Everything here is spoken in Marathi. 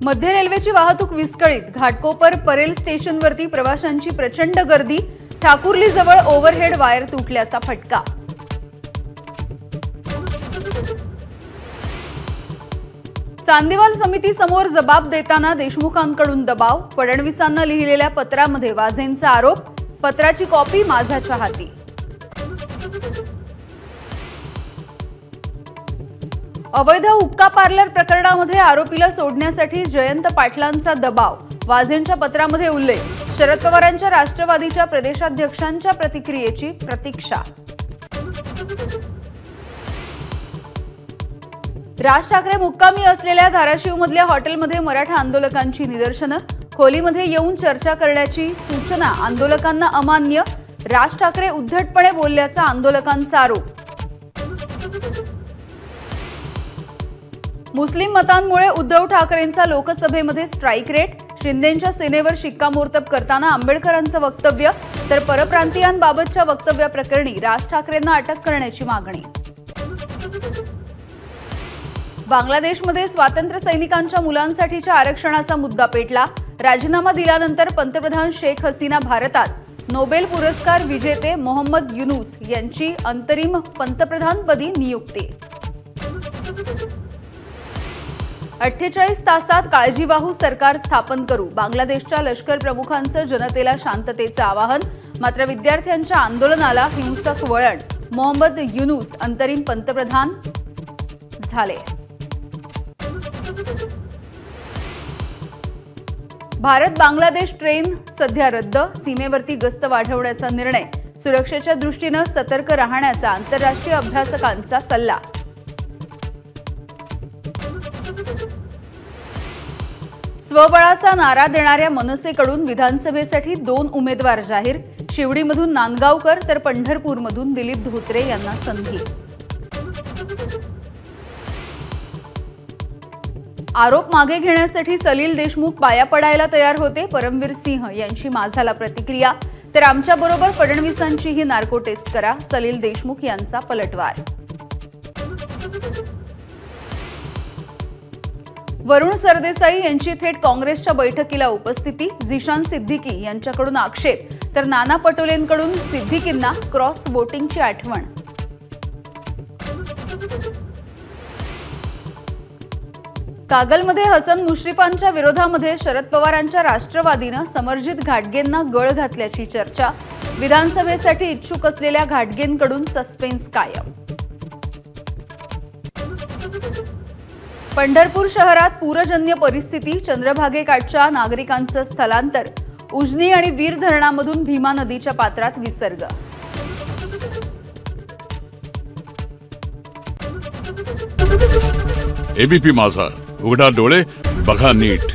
मध्य रेल्वेची वाहतूक विस्कळीत। घाटकोपर परेल स्टेशनवरती प्रवाशांची प्रचंड गर्दी। ठाकुर्ली जवळ ओव्हरहेड वायर तुटल्याचा फटका। चांदीवाल समिती समोर जबाब देताना देशमुखांकडून दबाव। फडणवीसांना लिहिलेल्या पत्रामध्ये वाझेंचा आरोप। पत्राची कॉपी माझ्याच्या हाती। अवैध हुक्का पार्लर प्रकरणामध्ये आरोपीला सोडण्यासाठी जयंत पाटलांचा दबाव। वाझेंच्या पत्रामध्ये उल्लेख। शरद पवारांच्या राष्ट्रवादीच्या प्रदेशाध्यक्षांच्या प्रतिक्रियेची प्रतीक्षा। राज ठाकरे मुक्कामी असलेल्या धाराशिवमधल्या हॉटेलमध्ये मराठा आंदोलकांची निदर्शनं। खोलीमध्ये येऊन चर्चा करण्याची सूचना आंदोलकांना अमान्य। राज ठाकरे उद्धटपणे बोलल्याचा आंदोलकांचा आरोप। मुस्लिम मतांमुळे उद्धव ठाकरेंचा लोकसभेमध्ये स्ट्राईक रेट। शिंदेंच्या सेनेवर शिक्कामोर्तब करताना आंबेडकरांचं वक्तव्य। तर परप्रांतीयांबाबतच्या वक्तव्याप्रकरणी राज ठाकरेंना अटक करण्याची मागणी। बांगलादेशमध्ये स्वातंत्र्य सैनिकांच्या मुलांसाठीच्या आरक्षणाचा मुद्दा पेटला। राजीनामा दिल्यानंतर पंतप्रधान शेख हसीना भारतात। नोबेल पुरस्कार विजेते मोहम्मद युनूस यांची अंतरिम पंतप्रधानपदी नियुक्ती। 48 तासात काळजीवाहू सरकार स्थापन करू। बांगलादेशच्या लष्कर प्रमुखांचं जनतेला शांततेचं आवाहन। मात्र विद्यार्थ्यांच्या आंदोलनाला हिंसक वळण। मोहम्मद युनूस अंतरिम पंतप्रधान झाले। भारत बांगलादेश ट्रेन सध्या रद्द। सीमेवरती गस्त वाढवण्याचा निर्णय। सुरक्षेच्या दृष्टीने सतर्क राहण्याचा आंतरराष्ट्रीय अभ्यासकांचा सल्ला। स्वबळाचा नारा देणाऱ्या मनसेकडून विधानसभेसाठी 2 उमेदवार जाहीर। शिवडीमधून नांदगावकर तर पंढरपूरमधून दिलीप धोत्रे यांना संधी। आरोप मागे घेण्यासाठी सलील देशमुख पाया पडायला तयार होते। परमवीर सिंह यांची माझाला प्रतिक्रिया। तर आमच्याबरोबर फडणवीसांचीही नार्को टेस्ट करा। सलील देशमुख यांचा पलटवार। वरुण सरदेसाई यांची थेट काँग्रेसच्या बैठकीला उपस्थिती। झिशान सिद्दीकी यांच्याकडून आक्षेप। तर नाना पटोलेंकडून सिद्दीकींना क्रॉस वोटिंगची आठवण। कागलमध्ये हसन मुश्रीफांच्या विरोधामध्ये शरद पवारांच्या राष्ट्रवादीनं समरजित घाटगेंना गळ घातल्याची चर्चा। विधानसभेसाठी इच्छुक असलेल्या घाटगेंकडून सस्पेन्स कायम। पंढरपूर शहरात पूरजन्य परिस्थिती। चंद्रभागेकाठच्या नागरिकांचं स्थलांतर। उजनी आणि वीर धरणामधून भीमा नदीच्या पात्रात विसर्ग। एबीपी माझा, उघडा डोळे बघा नीट।